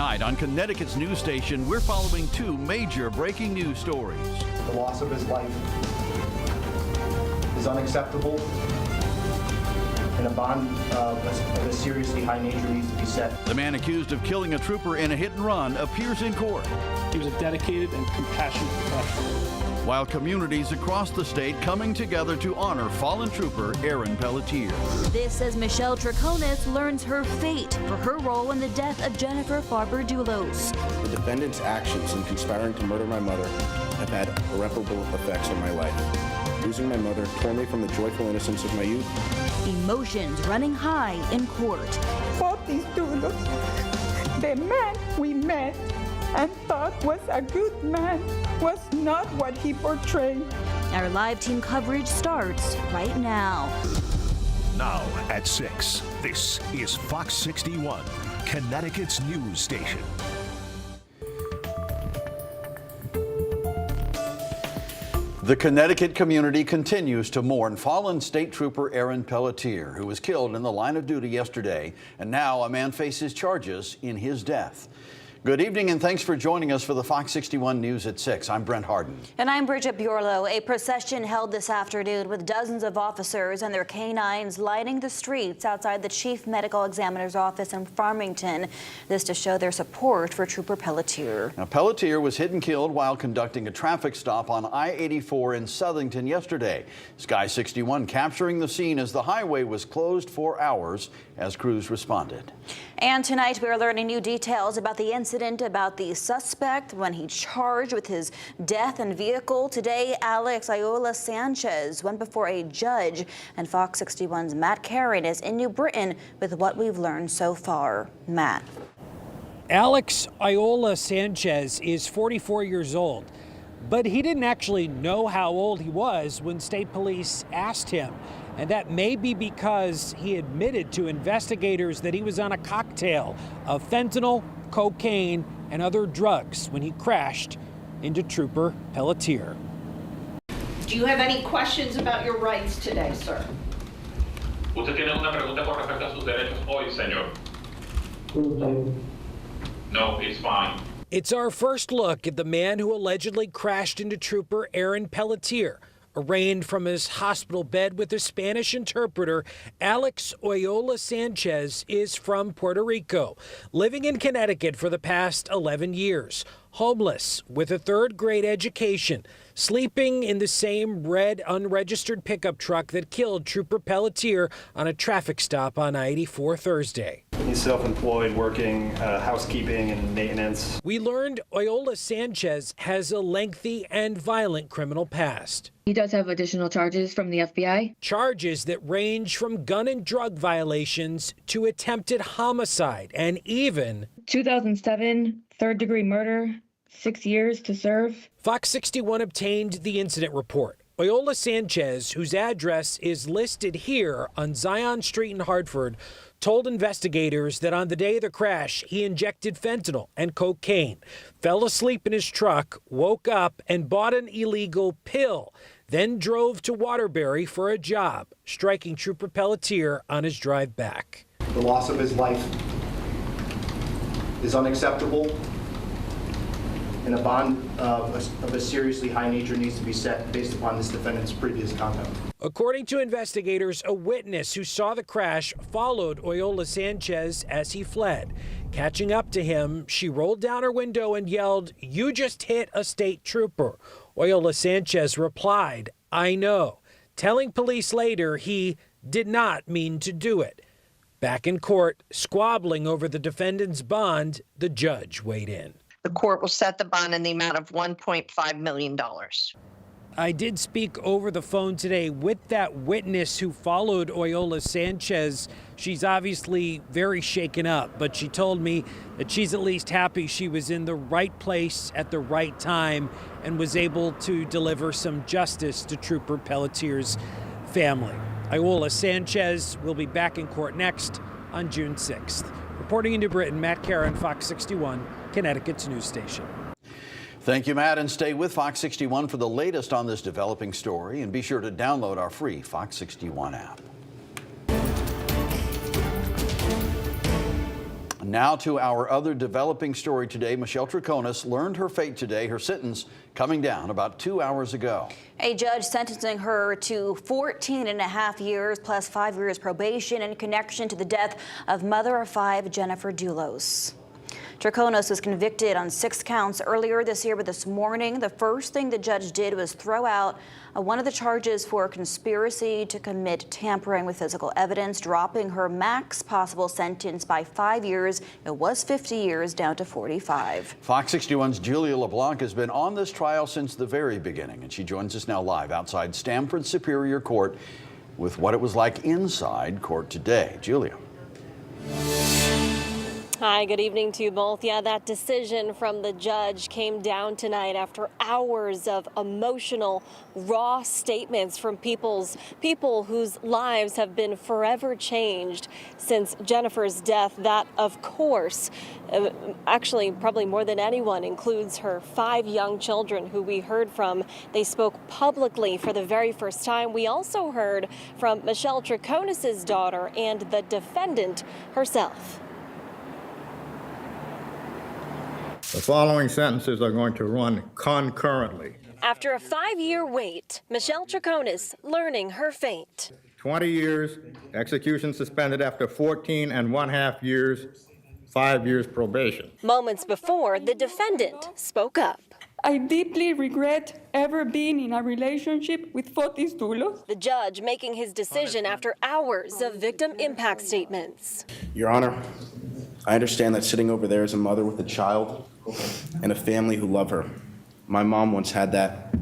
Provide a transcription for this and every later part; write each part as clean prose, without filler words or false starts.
Tonight on Connecticut's news station, we're following two major breaking news stories. The loss of his life is unacceptable, and a bond of a seriously high nature needs to be set. The man accused of killing a trooper in a hit and run appears in court. He was a dedicated and compassionate professional. While communities across the state coming together to honor fallen trooper Aaron Pelletier. This as Michelle Traconis learns her fate for her role in the death of Jennifer Farber-Dulos. The defendant's actions in conspiring to murder my mother have had irreparable effects on my life. Losing my mother tore me from the joyful innocence of my youth. Emotions running high in court. Both these Dulos, the man we met and thought was a good man, was not what he portrayed. Our live team coverage starts right now. Now at 6, this is Fox 61, Connecticut's news station. The Connecticut community continues to mourn fallen state trooper Aaron Pelletier, who was killed in the line of duty yesterday, and now a man faces charges in his death. Good evening and thanks for joining us for the Fox 61 News at 6. I'm Brent Harden. And I'm Bridget Bureau. A procession held this afternoon with dozens of officers and their canines lining the streets outside the Chief Medical Examiner's office in Farmington. This to show their support for Trooper Pelletier. Now, Pelletier was hit and killed while conducting a traffic stop on I-84 in Southington yesterday. Sky 61 capturing the scene as the highway was closed for hours as crews responded. And tonight we are learning new details about the incident, about the suspect when he charged with his death and vehicle. Today, Alex Iola Sanchez went before a judge, and Fox 61's Matt Karen is in New Britain with what we've learned so far. Matt. Alex Iola Sanchez is 44 years old, but he didn't actually know how old he was when state police asked him. And that may be because he admitted to investigators that he was on a cocktail of fentanyl, cocaine, and other drugs when he crashed into Trooper Pelletier. Do you have any questions about your rights today, sir? ¿Usted tiene una pregunta con respecto a sus derechos hoy, señor? No, it's fine. It's our first look at the man who allegedly crashed into Trooper Aaron Pelletier. Arraigned from his hospital bed with a Spanish interpreter, Alex Iola Sanchez is from Puerto Rico, living in Connecticut for the past 11 years, homeless with a third-grade education, sleeping in the same red unregistered pickup truck that killed Trooper Pelletier on a traffic stop on I-84 Thursday. He's self-employed, working housekeeping and maintenance. We learned Iola Sanchez has a lengthy and violent criminal past. He does have additional charges from the FBI. Charges that range from gun and drug violations to attempted homicide and even 2007, third-degree murder, 6 years to serve. Fox 61 obtained the incident report. Iola Sanchez, whose address is listed here on Zion Street in Hartford, told investigators that on the day of the crash, he injected fentanyl and cocaine, fell asleep in his truck, woke up and bought an illegal pill, then drove to Waterbury for a job, striking Trooper Pelletier on his drive back. The loss of his life is unacceptable, and a bond of a seriously high nature needs to be set based upon this defendant's previous conduct. According to investigators, a witness who saw the crash followed Iola Sanchez as he fled. Catching up to him, she rolled down her window and yelled, "You just hit a state trooper." Iola Sanchez replied, "I know," telling police later he did not mean to do it. Back in court, squabbling over the defendant's bond, the judge weighed in. The court will set the bond in the amount of $1.5 million. I did speak over the phone today with that witness who followed Iola Sanchez. She's obviously very shaken up, but she told me that she's at least happy she was in the right place at the right time and was able to deliver some justice to Trooper Pelletier's family. Iola Sanchez will be back in court next on June 6th. Reporting into Britain, Matt Karen, Fox 61, Connecticut's news station. Thank you, Matt, and stay with Fox 61 for the latest on this developing story, and be sure to download our free Fox 61 app. Now to our other developing story today. Michelle Troconis learned her fate today, her sentence coming down about 2 hours ago. A judge sentencing her to 14.5 years plus 5 years probation in connection to the death of mother of 5 Jennifer Dulos. Troconis was convicted on 6 counts earlier this year, but this morning, the first thing the judge did was throw out one of the charges for conspiracy to commit tampering with physical evidence, dropping her max possible sentence by 5 years. It was 50 years down to 45. Fox 61's Julia LeBlanc has been on this trial since the very beginning, and she joins us now live outside Stamford Superior Court with what it was like inside court today. Julia. Hi, good evening to you both. Yeah, that decision from the judge came down tonight after hours of emotional, raw statements from people whose lives have been forever changed since Jennifer's death. That, of course, actually probably more than anyone, includes her 5 young children who we heard from. They spoke publicly for the very first time. We also heard from Michelle Troconis' daughter and the defendant herself. The following sentences are going to run concurrently. After a 5-year wait, Michelle Troconis learning her fate. 20 years, execution suspended after 14.5 years, 5 years probation. Moments before, the defendant spoke up. I deeply regret ever being in a relationship with Fotis Dulos. The judge making his decision after hours of victim impact statements. Your Honor, I understand that sitting over there is a mother with a child and a family who love her. My mom once had that.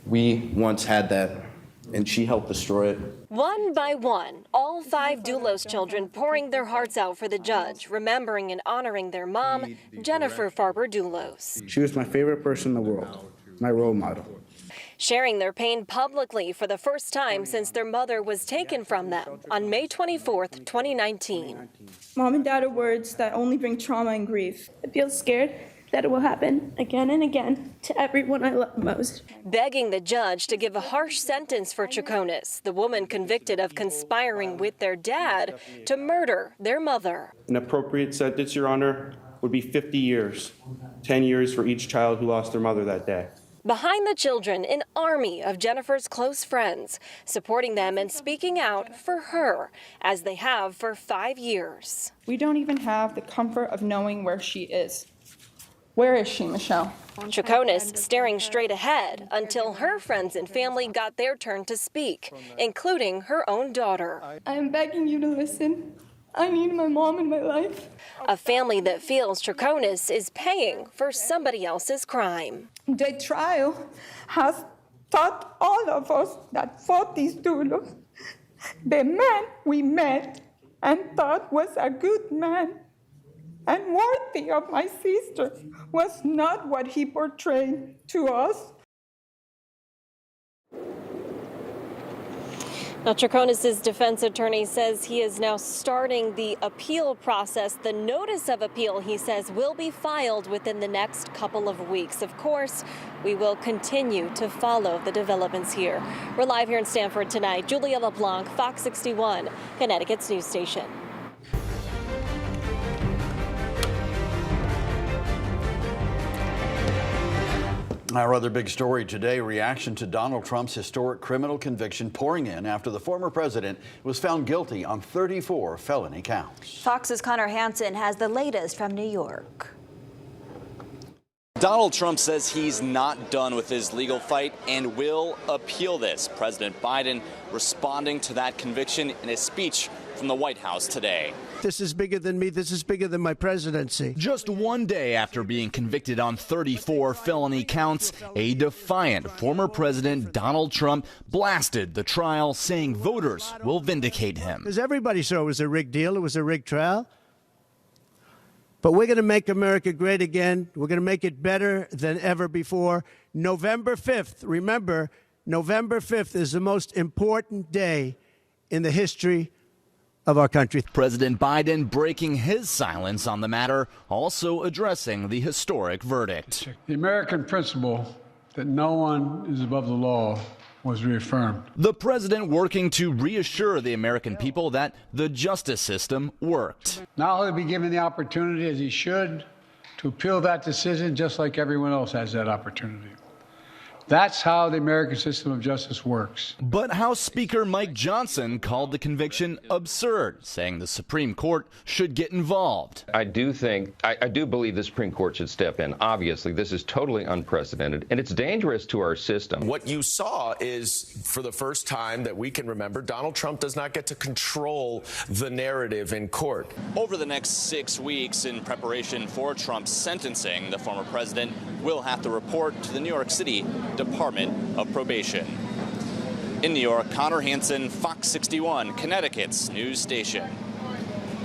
We once had that, and she helped destroy it. One by one, all 5 Dulos children pouring their hearts out for the judge, remembering and honoring their mom, Jennifer Farber Dulos. She was my favorite person in the world, my role model. Sharing their pain publicly for the first time since their mother was taken from them on May 24th, 2019. Mom and Dad are words that only bring trauma and grief. I feel scared that it will happen again and again to everyone I love most. Begging the judge to give a harsh sentence for Troconis, the woman convicted of conspiring with their dad to murder their mother. An appropriate sentence, Your Honor, would be 50 years, 10 years for each child who lost their mother that day. Behind the children, an army of Jennifer's close friends, supporting them and speaking out for her, as they have for 5 years. We don't even have the comfort of knowing where she is. Where is she, Michelle? Troconis staring straight ahead until her friends and family got their turn to speak, including her own daughter. I am begging you to listen. I need my mom in my life. A family that feels Troconis is paying for somebody else's crime. The trial has taught all of us that Fotis Dulos, the man we met and thought was a good man and worthy of my sister, was not what he portrayed to us. Now, Troconis' defense attorney says he is now starting the appeal process. The notice of appeal, he says, will be filed within the next couple of weeks. Of course, we will continue to follow the developments here. We're live here in Stamford tonight. Julia LeBlanc, Fox 61, Connecticut's news station. Our other big story today, reaction to Donald Trump's historic criminal conviction pouring in after the former president was found guilty on 34 felony counts. Fox's Connor Hansen has the latest from New York. Donald Trump says he's not done with his legal fight and will appeal this. President Biden responding to that conviction in a speech from the White House today. This is bigger than me. This is bigger than my presidency. Just one day after being convicted on 34 felony counts, a defiant former President Donald Trump blasted the trial, saying voters will vindicate him. Because everybody saw it was a rigged deal. It was a rigged trial. But we're going to make America great again. We're going to make it better than ever before. November 5th, remember, November 5th is the most important day in the history of our country. President Biden breaking his silence on the matter, also addressing the historic verdict. The American principle that no one is above the law was reaffirmed. The president working to reassure the American people that the justice system worked. Now he'll be given the opportunity, as he should, to appeal that decision just like everyone else has that opportunity. That's how the American system of justice works. But House Speaker Mike Johnson called the conviction absurd, saying the Supreme Court should get involved. I do believe the Supreme Court should step in. Obviously, this is totally unprecedented, and it's dangerous to our system. What you saw is, for the first time that we can remember, Donald Trump does not get to control the narrative in court. Over the next 6 weeks, in preparation for Trump's sentencing, the former president will have to report to the New York City Department of Probation. In New York, Connor Hansen, Fox 61, Connecticut's news station.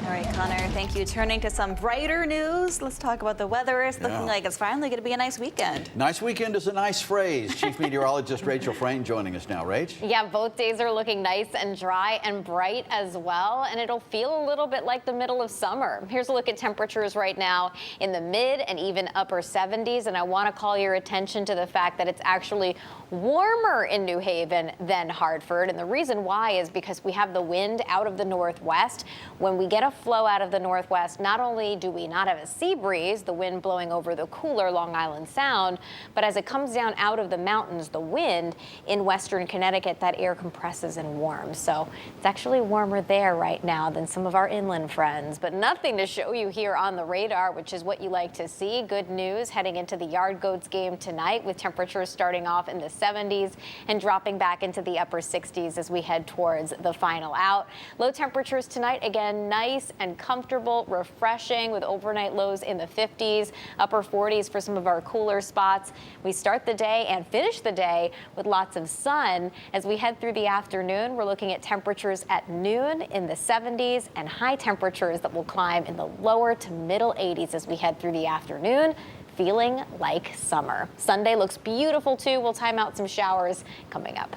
All right, Connor, thank you. Turning to some brighter news, let's talk about the weather. It's looking like it's finally going to be a nice weekend. Nice weekend is a nice phrase. Chief Meteorologist Rachel Frayne joining us now. Rach? Yeah, both days are looking nice and dry and bright as well, and it'll feel a little bit like the middle of summer. Here's a look at temperatures right now in the mid and even upper 70s, and I want to call your attention to the fact that it's actually warmer in New Haven than Hartford, and the reason why is because we have the wind out of the northwest. When we get a flow out of the northwest, not only do we not have a sea breeze, the wind blowing over the cooler Long Island Sound, but as it comes down out of the mountains, the wind in western Connecticut, that air compresses and warms. So it's actually warmer there right now than some of our inland friends, but nothing to show you here on the radar, which is what you like to see. Good news heading into the Yard Goats game tonight, with temperatures starting off in the 70s and dropping back into the upper 60s as we head towards the final out. Low temperatures tonight, again, nice and comfortable, refreshing, with overnight lows in the 50s, upper 40s for some of our cooler spots. We start the day and finish the day with lots of sun. As we head through the afternoon, we're looking at temperatures at noon in the 70s and high temperatures that will climb in the lower to middle 80s as we head through the afternoon, feeling like summer. Sunday looks beautiful too. We'll time out some showers coming up.